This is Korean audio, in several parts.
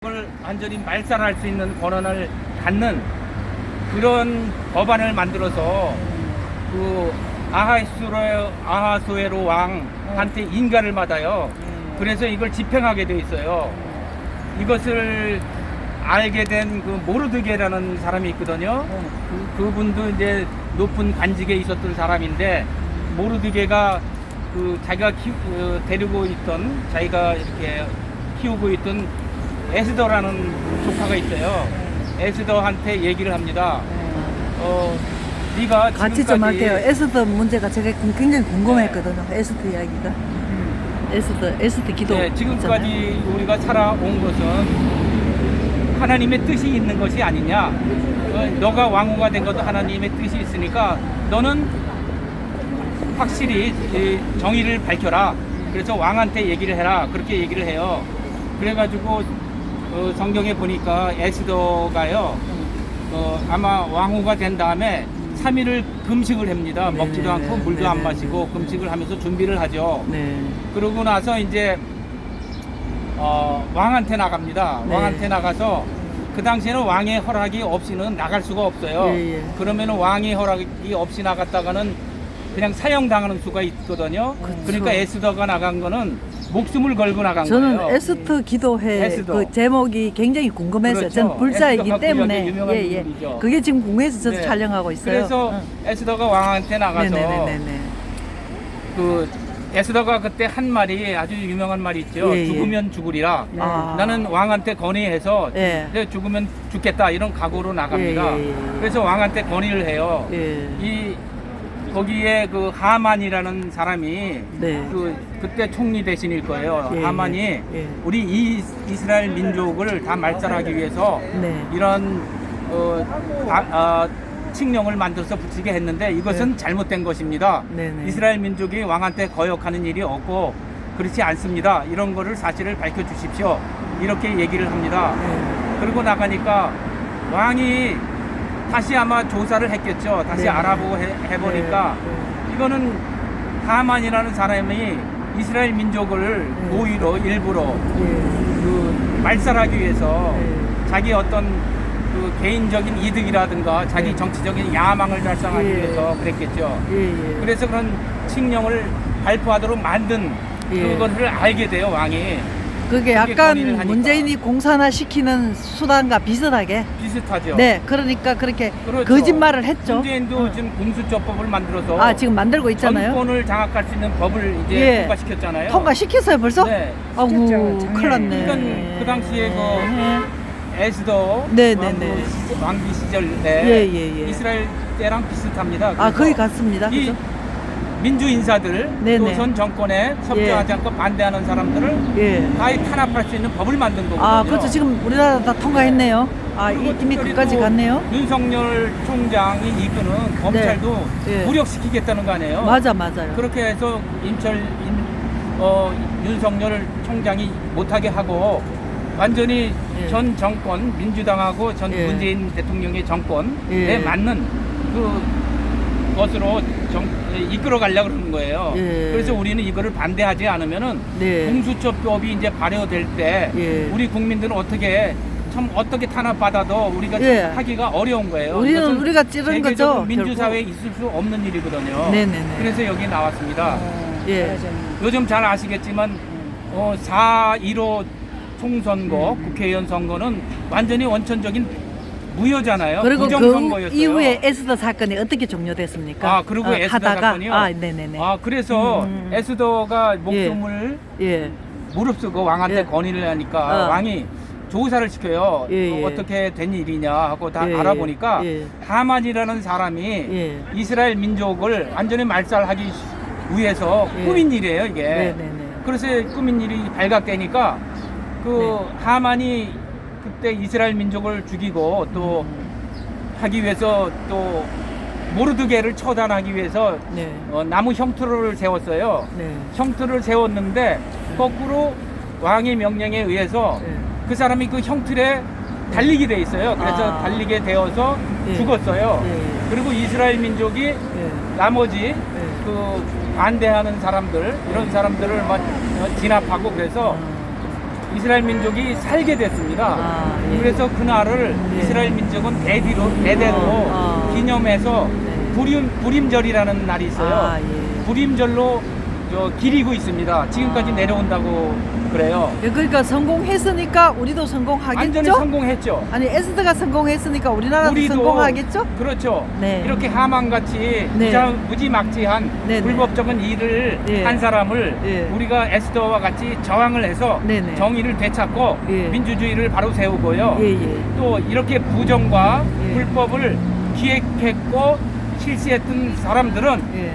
그걸 완전히 말살할 수 있는 권한을 갖는 그런 법안을 만들어서 그 아하수에로 왕한테 인가를 받아요. 그래서 이걸 집행하게 돼 있어요. 이것을 알게 된 그 모르드게라는 사람이 있거든요. 그분도 이제 높은 관직에 있었던 사람인데, 모르드게가 그 자기가 데리고 있던, 자기가 이렇게 키우고 있던 에스더라는 조카가 있어요. 에스더한테 얘기를 합니다. 네가 같이 좀 할게요. 에스더 문제가 제가 굉장히 궁금했거든요. 에스더 이야기가. 에스더 기도. 네, 지금까지 우리가 살아온 것은 하나님의 뜻이 있는 것이 아니냐. 너가 왕후가 된 것도 하나님의 뜻이 있으니까 너는 확실히 정의를 밝혀라. 그래서 왕한테 얘기를 해라. 그렇게 얘기를 해요. 그래가지고 성경에 보니까 에스더가요, 아마 왕후가 된 다음에 3일을 금식을 합니다. 먹지도 않고 물도 안 마시고 금식을 하면서 준비를 하죠. 그러고 나서 이제 왕한테 나갑니다. 왕한테 나가서, 그 당시에는 왕의 허락이 없이는 나갈 수가 없어요. 그러면 왕의 허락이 없이 나갔다가는 그냥 사형당하는 수가 있거든요. 그러니까 에스더가 나간 거는 목숨을 걸고 나간 저는 거예요. 에스더 기도회 에스더. 그 제목이 굉장히 궁금했어요. 그렇죠. 저는 불사이기 에스더가 때문에 유명한 인물이죠. 그게 지금 궁금해서 저도 네. 촬영하고 있어요. 그래서 에스더가 왕한테 나가서 그 에스더가 그때 한 말이 아주 유명한 말이 있죠. 죽으면 죽으리라. 나는 왕한테 건의해서 내가 죽으면 죽겠다, 이런 각오로 나갑니다. 그래서 왕한테 건의를 해요. 거기에 그 하만이라는 사람이 그때 총리 대신일 거예요. 하만이 우리 이스라엘 민족을 다 말살하기 위해서 이런 칙령을 만들어서 붙이게 했는데 이것은 잘못된 것입니다. 이스라엘 민족이 왕한테 거역하는 일이 없고 그렇지 않습니다. 이런 거를 사실을 밝혀주십시오. 이렇게 얘기를 합니다. 그러고 나가니까 왕이 다시 아마 조사를 했겠죠. 다시 알아보고 해보니까 이거는 하만이라는 사람이 이스라엘 민족을 고의로 일부러 그 말살하기 위해서 자기 어떤 그 개인적인 이득이라든가 자기 정치적인 야망을 달성하기 위해서 그랬겠죠. 그래서 그런 칙령을 발표하도록 만든 그것을 알게 돼요, 왕이. 그게 약간 문재인이 공산화 시키는 수단과 비슷하게. 비슷하죠. 네, 그러니까 그렇게 그렇죠. 거짓말을 했죠. 문재인도 지금 공수처법을 만들어서 지금 만들고 있잖아요. 정권을 장악할 수 있는 법을 이제 통과시켰잖아요. 통과시켰어요 벌써? 네. 아이고 큰일 났네. 그러니까 그 당시에 그 에스더 왕비 시절 때 이스라엘 때랑 비슷합니다. 거의 같습니다. 이 그죠? 민주 인사들, 또 전 정권에 협조하지 않고 반대하는 사람들을 다 탄압할 수 있는 법을 만든 거거든요. 그렇죠. 지금 우리나라 다 통과했네요. 이미 그까지 갔네요. 윤석열 총장이 이끄는 검찰도 무력시키겠다는 거 아니에요? 맞아요. 그렇게 해서 윤석열 총장이 못하게 하고 완전히 전 정권, 민주당하고 전 문재인 대통령의 정권에 맞는 그 것으로 이끌어 가려고 그러는 거예요. 그래서 우리는 이거를 반대하지 않으면은 공수처법이 이제 발효될 때 우리 국민들은 어떻게 탄압받아도 우리가 하기가 어려운 거예요. 우리가 찌른 거죠. 민주사회에 있을 수 없는 일이거든요. 그래서 여기 나왔습니다. 요즘 잘 아시겠지만 4.15 총선거, 국회의원 선거는 완전히 원천적인 무효잖아요. 그리고 부정선거였어요. 그 이후에 에스더 사건이 어떻게 종료됐습니까? 그리고 에스더 사건이요? 그래서 에스더가 목숨을 무릅쓰고 왕한테 건의를 하니까 왕이 조사를 시켜요. 어떻게 된 일이냐 하고 다 알아보니까 하만이라는 사람이 이스라엘 민족을 완전히 말살하기 위해서 꾸민 일이에요, 이게. 그래서 꾸민 일이 발각되니까 하만이 그때 이스라엘 민족을 죽이고 또 하기 위해서 또 모르드게를 처단하기 위해서 나무 형틀을 세웠어요. 형틀을 세웠는데 거꾸로 왕의 명령에 의해서 그 사람이 그 형틀에 달리게 돼 있어요. 그래서 달리게 되어서 죽었어요. 그리고 이스라엘 민족이 나머지 그 반대하는 사람들, 이런 사람들을 막 진압하고 그래서 이스라엘 민족이 살게 됐습니다. 예. 그래서 그날을 예. 이스라엘 민족은 대대로 기념해서 네. 부림절이라는 날이 있어요. 예. 부림절로 기리고 있습니다. 지금까지 내려온다고 그래요. 그러니까 성공했으니까 우리도 성공하겠죠? 완전히 성공했죠. 아니 에스더가 성공했으니까 우리나라도 우리도 성공하겠죠? 그렇죠. 네. 이렇게 하만같이 네. 무지막지한 네, 네. 불법적인 일을 예. 한 사람을 예. 우리가 에스더와 같이 저항을 해서 네, 네. 정의를 되찾고 예. 민주주의를 바로 세우고요. 예, 예. 또 이렇게 부정과 예. 불법을 기획했고 실시했던 사람들은 예.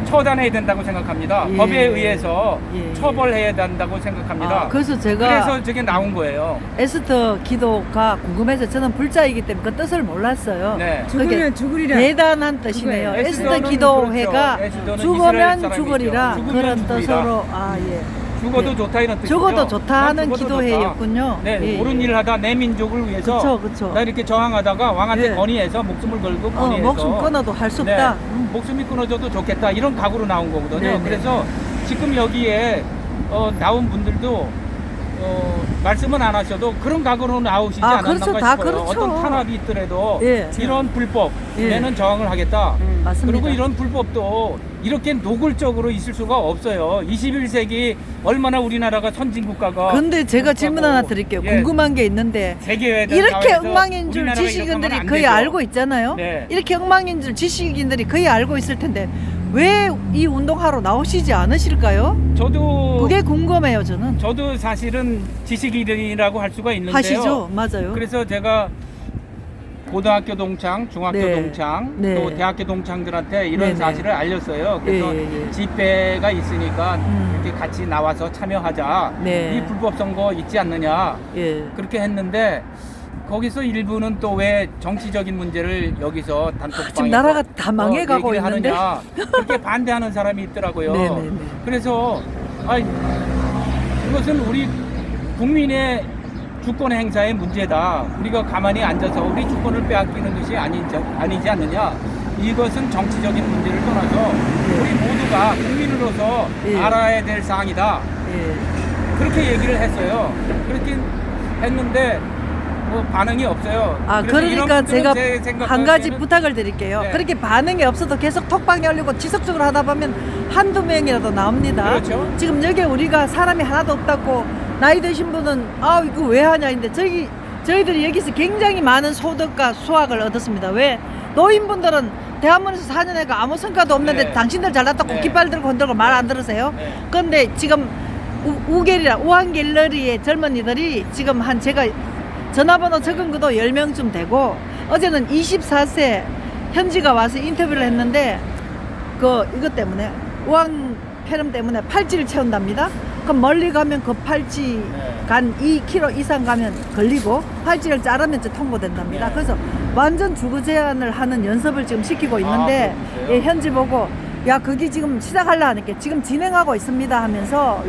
처단해야 된다고 생각합니다. 예. 법에 의해서 예. 처벌해야 된다고 생각합니다. 그래서 제가 그래서 저게 나온 거예요. 에스더 기도가 궁금해서 저는 불자이기 때문에 그 뜻을 몰랐어요. 네. 그게 죽으리라. 대단한 뜻이네요. 그거예요. 에스더 에스더는 기도회가 그렇죠. 에스더는 이스라엘 죽으면 사람이죠. 죽으리라 죽으면 그런 죽으리라. 뜻으로 예. 죽어도 네. 좋다 이런 뜻이죠. 죽어도 좋다 하는 죽어도 기도회였군요. 좋다. 네, 예, 옳은 예. 일을 하다 내 민족을 위해서 그쵸. 나 이렇게 저항하다가 왕한테 예. 건의해서 목숨을 걸고 건의해서 목숨 끊어도 할 수 없다. 목숨이 끊어져도 좋겠다 이런 각오로 나온 거거든요. 네, 네. 그래서 지금 여기에 나온 분들도 말씀은 안 하셔도 그런 각오로 나오시지 않았나 그렇죠. 다 싶어요. 그렇죠. 어떤 탄압이 있더라도 예. 이런 불법에는 예. 저항을 하겠다. 맞습니다. 그리고 이런 불법도 이렇게 노골적으로 있을 수가 없어요. 21세기 얼마나 우리나라가 선진국가가 근데 제가 질문 하나 드릴게요. 예. 궁금한 게 있는데 세계회담 이렇게 사회에서 엉망인 줄 우리나라가 지식인들이 이렇게 하면 안 거의 되죠. 알고 있잖아요. 네. 이렇게 엉망인 줄 지식인들이 거의 알고 있을 텐데 왜 이 운동하러 나오시지 않으실까요? 그게 궁금해요, 저는. 저도 사실은 지식인이라고 할 수가 있는데요. 하시죠, 맞아요. 그래서 제가 고등학교 동창, 중학교 네. 동창, 네. 또 대학교 동창들한테 이런 네네. 사실을 알렸어요. 그래서 예. 집회가 있으니까 음. 이렇게 같이 나와서 참여하자. 네. 이 불법 선거 있지 않느냐. 예. 그렇게 했는데 거기서 일부는 또 왜 정치적인 문제를 여기서 단톡방에서 지금 나라가 다 망해가고 얘기를 있는데. 하느냐 그렇게 반대하는 사람이 있더라고요. 네네네. 그래서 이것은 우리 국민의 주권 행사의 문제다. 우리가 가만히 앉아서 우리 주권을 빼앗기는 것이 아니지 않느냐. 이것은 정치적인 문제를 떠나서 우리 모두가 국민으로서 예. 알아야 될 사항이다. 예. 그렇게 얘기를 했어요. 그렇게 했는데 반응이 없어요. 그래서 이런 그러니까 분들은 제가 제 생각하기에는 한 가지 부탁을 드릴게요. 네. 그렇게 반응이 없어도 계속 톡방 열리고 지속적으로 하다 보면 한두 명이라도 나옵니다. 그렇죠. 지금 여기 우리가 사람이 하나도 없다고 나이 드신 분은 이거 왜 하냐 근데 저희들이 여기서 굉장히 많은 소득과 수확을 얻었습니다. 왜? 노인분들은 대한민국에서 4년 해가 아무 성과도 없는데 네. 당신들 잘났다고 네. 깃발 들고 흔들고 말 안 들으세요? 네. 그런데 지금 우한 갤러리의 젊은이들이 지금 제가 전화번호 적은 것도 10명쯤 되고 어제는 24세 현지가 와서 인터뷰를 했는데 이것 때문에 우한 폐렴 때문에 팔찌를 채운답니다. 그럼 멀리 가면 그 팔찌 간 2km 이상 가면 걸리고 팔찌를 자르면 이제 통보된답니다. 네. 그래서 완전 주거 제한을 하는 연습을 지금 시키고 있는데 그러세요? 예, 현지 보고 야 그게 지금 시작하려 하니까 지금 진행하고 있습니다 하면서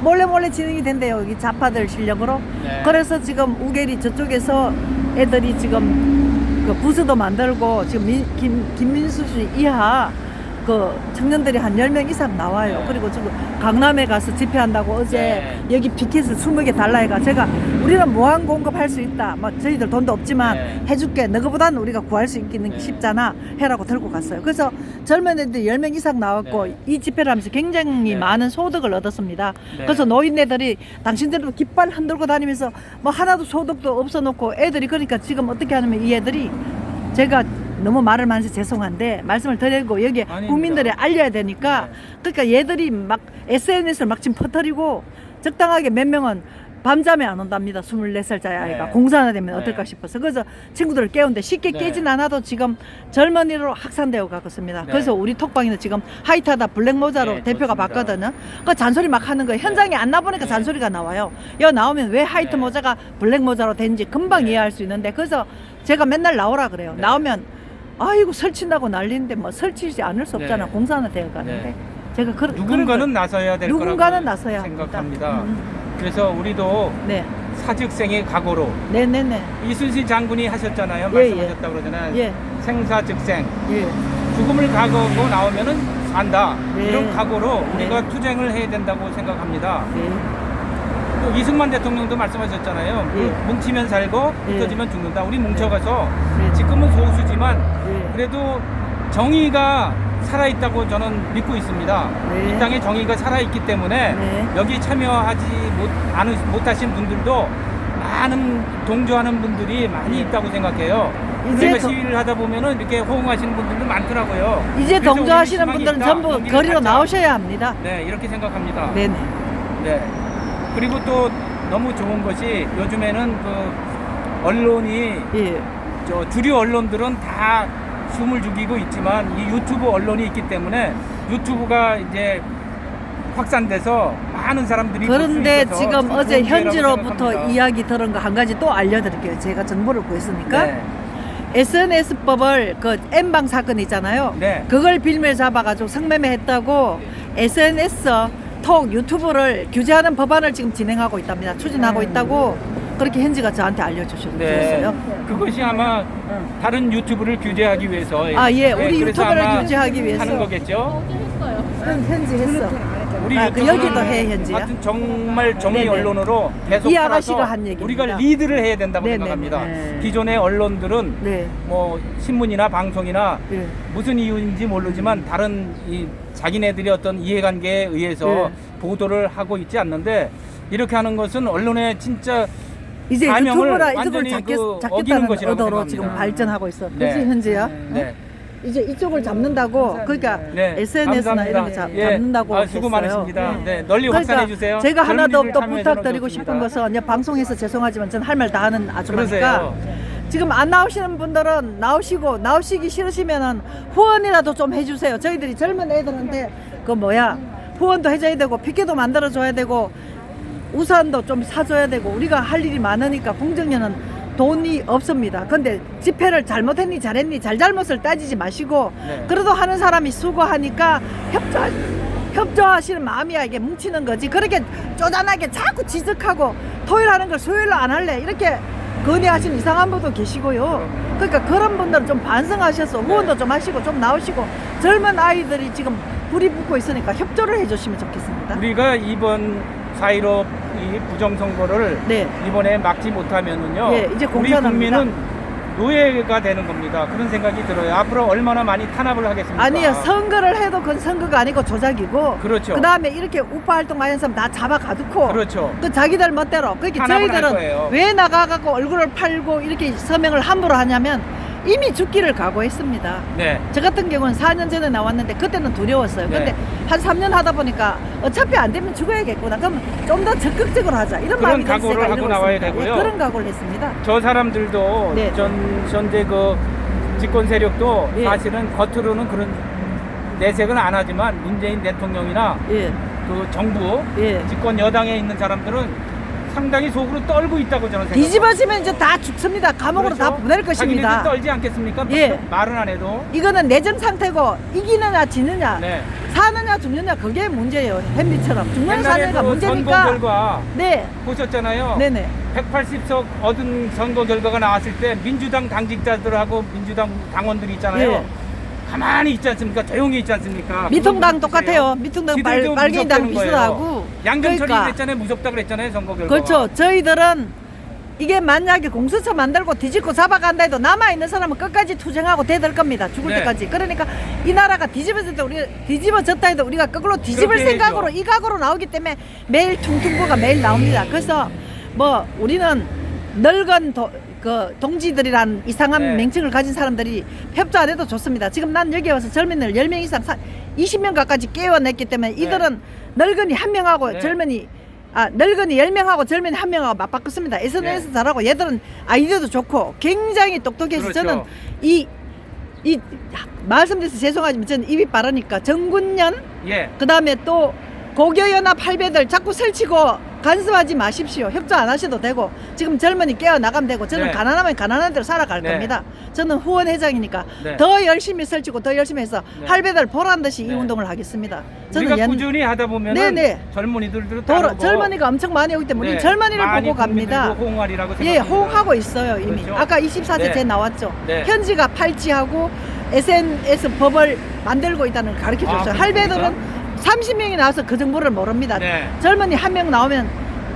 몰래 진행이 된대요. 여기 좌파들 실력으로. 네. 그래서 지금 우계리 저쪽에서 애들이 지금 그 부스도 만들고 지금 김민수 씨 이하 그 청년들이 한 10명 이상 나와요. 네. 그리고 지금 강남에 가서 집회한다고 어제 네. 여기 피켓을 20개 달라 해가 제가 우리는 무한 공급할 수 있다. 저희들 돈도 없지만 네. 해줄게. 너희보다는 우리가 구할 수 있기는 쉽잖아. 해라고 들고 갔어요. 그래서 젊은 애들 10명 이상 나왔고 네. 이 집회를 하면서 굉장히 네. 많은 소득을 얻었습니다. 네. 그래서 노인네들이 당신들도 깃발 흔들고 다니면서 하나도 소득도 없어놓고 애들이 그러니까 지금 어떻게 하냐면 이 애들이 제가 너무 말을 많이 죄송한데 말씀을 드리고 여기 아닙니다. 국민들이 알려야 되니까 네. 그러니까 얘들이 막 SNS를 막 지금 퍼뜨리고 적당하게 몇 명은 밤잠에 안 온답니다. 24살짜리 아이가 네. 공사 하나 되면 네. 어떨까 싶어서 그래서 친구들을 깨우는데 쉽게 네. 깨진 않아도 지금 젊은이로 확산되어 가고 있습니다. 네. 그래서 우리 톡방에는 지금 하이타다 블랙모자로 네, 대표가 좋습니다. 봤거든요. 그 잔소리 막 하는 거예요. 현장에 안 나보니까 네. 잔소리가 나와요. 여 나오면 왜 하이트 네. 모자가 블랙모자로 된지 금방 네. 이해할 수 있는데 그래서 제가 맨날 나오라 그래요. 네. 나오면 아이고 설친다고 난리인데 설치지 않을 수 없잖아. 네. 공사 하나 되어 가는데 네. 제가 누군가는 나서야 될 누군가는 거라고 나서야 생각합니다. 합니다. 그래서 우리도 네. 사즉생의 각오로 네네네. 이순신 장군이 하셨잖아요. 예, 말씀하셨다고 그러잖아요. 예. 생사즉생. 예. 죽음을 각오하고 나오면은 산다. 네. 이런 각오로 네. 우리가 투쟁을 해야 된다고 생각합니다. 네. 또 이승만 대통령도 말씀하셨잖아요. 예. 뭉치면 살고 예. 흩어지면 죽는다. 우리 뭉쳐가서 네. 지금은 소수지만 예. 그래도 정의가 살아있다고 저는 믿고 있습니다. 네. 이 땅에 정의가 살아있기 때문에 네. 여기 참여하지 못하신 분들도 많은 동조하는 분들이 많이 있다고 생각해요. 이제 우리가 도- 시위를 하다 보면은 이렇게 호응하시는 분들도 많더라고요. 이제 그래서 동조하시는 우리 분들은 희망이 있다, 전부 용기를 거리로 갖자. 나오셔야 합니다. 네, 이렇게 생각합니다. 네네. 네. 그리고 또 너무 좋은 것이 요즘에는 그 언론이 예. 저 주류 언론들은 다 숨을 죽이고 있지만 이 유튜브 언론이 있기 때문에 유튜브가 이제 확산돼서 많은 사람들이 볼수 그런데 있어서 지금 참 어제 좋은 기회라고 현지로부터 생각합니다. 이야기 들은 거 한 가지 또 알려드릴게요. 제가 정보를 구했으니까. 네. SNS법을 그 N방 사건 있잖아요. 네. 그걸 빌미를 잡아가지고 성매매했다고 SNS 톡 유튜브를 규제하는 법안을 지금 진행하고 있답니다. 추진하고 있다고 그렇게 현지가 저한테 알려주셨어요. 네. 그것이 아마 다른 유튜브를 규제하기 위해서 아, 예. 우리 그래서 유튜브를 아마 규제하기 위해서. 하는 거겠죠. 현지 했어. 우리 아, 그 유튜브는 여기도 해, 현지야? 하여튼 정말 정의 네네. 언론으로 계속 이 팔아서 아가씨가 한 얘기입니다. 우리가 리드를 해야 된다고 네네. 생각합니다. 네. 기존의 언론들은 네. 뭐 신문이나 방송이나 네. 무슨 이유인지 모르지만 다른 이 자기네들이 어떤 이해관계에 의해서 네. 보도를 하고 있지 않는데 이렇게 하는 것은 언론의 진짜 이제 사명을 유튜브라 완전히 이쪽을 어기는 잡겠다는 것이라고 의도로 생각합니다. 지금 발전하고 있어. 네. 그렇지 현지야? 네. 이제 이쪽을 잡는다고 그러니까 네. SNS나 이런 거 감사합니다. 예. 잡는다고 아, 수고 했어요. 많으십니다. 네. 널리 그러니까 확산해 주세요. 제가 하나 더 젊은이들 또 참여해 부탁드리고 주셔서 싶은 좋습니다. 것은 이제 방송에서 죄송하지만 전 할 말 다 하는 아줌마니까 그러세요. 지금 안 나오시는 분들은 나오시기 싫으시면은 후원이라도 좀 해주세요. 저희들이 젊은 애들한테 그 뭐야 후원도 해줘야 되고 피켓도 만들어 줘야 되고 우산도 좀 사줘야 되고 우리가 할 일이 많으니까 공정년은 돈이 없습니다. 근데 집회를 잘못했니 잘했니 잘잘못을 따지지 마시고 네. 그래도 하는 사람이 수고하니까 협조하시는 마음이야 이게 뭉치는 거지. 그렇게 쪼잔하게 자꾸 지적하고 토요일 하는 걸 수요일로 안 할래 이렇게 건의하시는 이상한 분도 계시고요. 그러니까 그런 분들은 좀 반성하셔서 후원도 좀 하시고 좀 나오시고 젊은 아이들이 지금 불이 붙고 있으니까 협조를 해주시면 좋겠습니다. 우리가 이번 4.15 이 부정선거를 네. 이번에 막지 못하면은요. 예, 이제 우리 공산합니다. 국민은 노예가 되는 겁니다. 그런 생각이 들어요. 앞으로 얼마나 많이 탄압을 하겠습니까? 아니요, 선거를 해도 그건 선거가 아니고 조작이고. 그렇죠. 그 다음에 이렇게 우파 활동하는 사람 다 잡아가두고. 그렇죠. 그 자기들 멋대로. 그러니까 탄압을 할 거예요. 저희들은 왜 나가갖고 얼굴을 팔고 이렇게 서명을 함부로 하냐면 이미 죽기를 각오했습니다. 네. 저 같은 경우는 4년 전에 나왔는데 그때는 두려웠어요. 네. 근데 한 3년 하다 보니까 어차피 안 되면 죽어야겠구나. 그럼 좀 더 적극적으로 하자. 이런 그런 마음이 들어서 각오를 제가 하고 이러고 나와야 있습니다. 되고요. 예, 그런 각오를 했습니다. 저 사람들도 네. 현재 그 집권 세력도 예. 사실은 겉으로는 그런 내색은 안 하지만 문재인 대통령이나 예, 그 정부 예. 집권 여당에 있는 사람들은 상당히 속으로 떨고 있다고 저는 생각합니다. 뒤집어지면 이제 다 죽습니다. 감옥으로 다 보낼 것입니다. 자기네들 떨지 않겠습니까? 예. 말은 안 해도. 이거는 내전 상태고 이기느냐 지느냐 네. 사느냐 죽느냐 그게 문제예요. 햄리처럼 죽는 옛날에 사느냐가 그 선거 문제니까. 결과 네, 보셨잖아요. 네네. 180석 얻은 선거 결과가 나왔을 때 민주당 당직자들하고 민주당 당원들이 있잖아요. 예. 가만히 있지 않습니까? 조용히 있지 않습니까? 미통당 그거 똑같아요. 미통당 지들도 빨갱이당 무섭다는 거예요. 비슷하고. 양정철이 그러니까. 그랬잖아요. 무섭다 그랬잖아요. 선거 결과가. 그렇죠. 저희들은 이게 만약에 공수처 만들고 뒤집고 잡아간다 해도 남아있는 사람은 끝까지 투쟁하고 대들 겁니다. 죽을 네. 때까지. 그러니까 이 나라가 뒤집어졌다 해도 우리가 거꾸로 뒤집을 그렇게 생각으로 해야죠. 이 각오로 나오기 때문에 매일 퉁퉁부가 매일 나옵니다. 그래서 뭐 우리는 늙은 동지들이란 이상한 네. 맹칭을 가진 사람들이 협조 안 해도 좋습니다. 지금 난 여기 와서 젊은이들 10명 이상 20명 가까이 깨워냈기 때문에 이들은 늙은이 1명하고 네. 늙은이 10명하고 젊은이 1명하고 맞바꿨습니다. SNS 네. 잘하고 얘들은 아이디어도 좋고 굉장히 똑똑해서 그렇죠. 저는 이 말씀드려서 죄송하지만 저는 입이 빠르니까 정군년 예. 그 다음에 또 고교연합 할배들 자꾸 설치고 간섭하지 마십시오. 협조 안 하셔도 되고 지금 젊은이 깨어나가면 되고 저는 네. 가난하면 가난한 대로 살아갈 네. 겁니다. 저는 후원회장이니까 네. 더 열심히 설치고 더 열심히 해서 네. 할배들 보란 듯이 이 네. 운동을 하겠습니다. 우리가 꾸준히 하다 보면 네네. 젊은이들도 따르고 젊은이가 엄청 많이 오기 때문에 네. 우리 젊은이를 많이 보고 갑니다. 국민들도 호응하리라고 예, 생각합니다. 호응하고 있어요 이미. 그렇죠? 아까 24세 네. 제 나왔죠. 네. 현지가 팔찌하고 SNS 법을 만들고 있다는 걸 가르쳐 줬어요. 아, 할배들은 30명이 나와서 그 정보를 모릅니다. 네. 젊은이 1명 나오면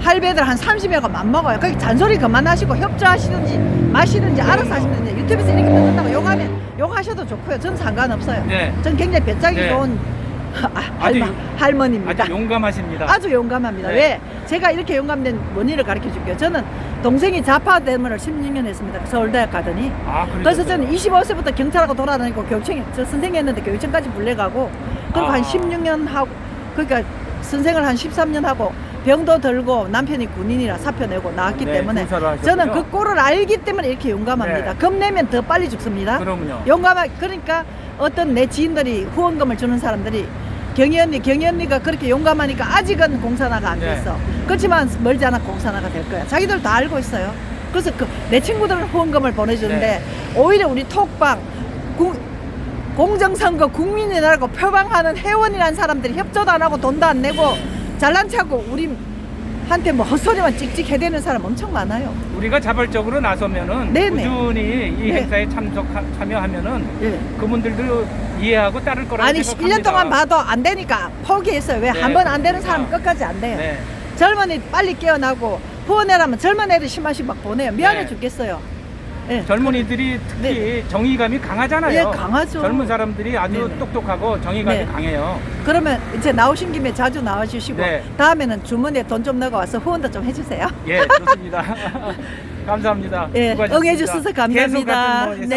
할배들 한 30여가 맘먹어요. 그러니까 잔소리 그만하시고 협조하시든지 마시든지 알아서 하시면 돼요. 유튜브에서 이렇게 듣는다고 욕하면 욕하셔도 좋고요. 저는 상관없어요. 네. 전 굉장히 배짱이 네. 좋은 아주 할머니입니다. 아주 용감하십니다. 아주 용감합니다. 네. 왜? 제가 이렇게 용감된 원인을 가르쳐 줄게요. 저는 동생이 좌파 대문을 16년 했습니다. 서울대학 가더니. 그래서 저는 25세부터 경찰하고 돌아다니고 교육청, 저 선생했는데 교육청까지 불려가고, 그리고 한 16년 하고, 그러니까 선생을 한 13년 하고, 병도 들고 남편이 군인이라 사표 내고 나왔기 네, 때문에 군사를 하셨군요. 저는 그 꼴을 알기 때문에 이렇게 용감합니다. 네. 겁내면 더 빨리 죽습니다. 그럼요. 그러니까 어떤 내 지인들이 후원금을 주는 사람들이 경희 언니가 그렇게 용감하니까 아직은 공산화가 안 네. 됐어. 그렇지만 멀지 않아 공산화가 될 거야. 자기들 다 알고 있어요. 그래서 내 친구들은 후원금을 보내주는데 네. 오히려 우리 톡방 공정선거 국민이라고 표방하는 회원이라는 사람들이 협조도 안 하고 돈도 안 내고 잘난 척하고 우리한테 뭐 헛소리만 찍찍 해대는 사람 엄청 많아요. 우리가 자발적으로 나서면은 네네. 꾸준히 이 네. 행사에 참여하면은 예. 그분들도 이해하고 따를 거라고 아니 생각합니다. 1년 동안 봐도 안 되니까 포기했어요. 왜 네, 한 번 안 되는 사람은 그렇습니다. 끝까지 안 돼요. 네. 젊은이 빨리 깨어나고 후원해라면 젊은 애들 10만씩 막 보내요. 미안해 네. 죽겠어요. 예. 젊은이들이 특히 정의감이 강하잖아요. 예, 강하죠. 젊은 사람들이 아주 네네. 똑똑하고 정의감이 네. 강해요. 그러면 이제 나오신 김에 자주 나와주시고 네. 다음에는 주머니에 돈 좀 넣어 와서 후원도 좀 해주세요. 예, 좋습니다. 감사합니다. 예, 수고하셨습니다. 응해주셔서 감사합니다. 계속 같은 뭐 네.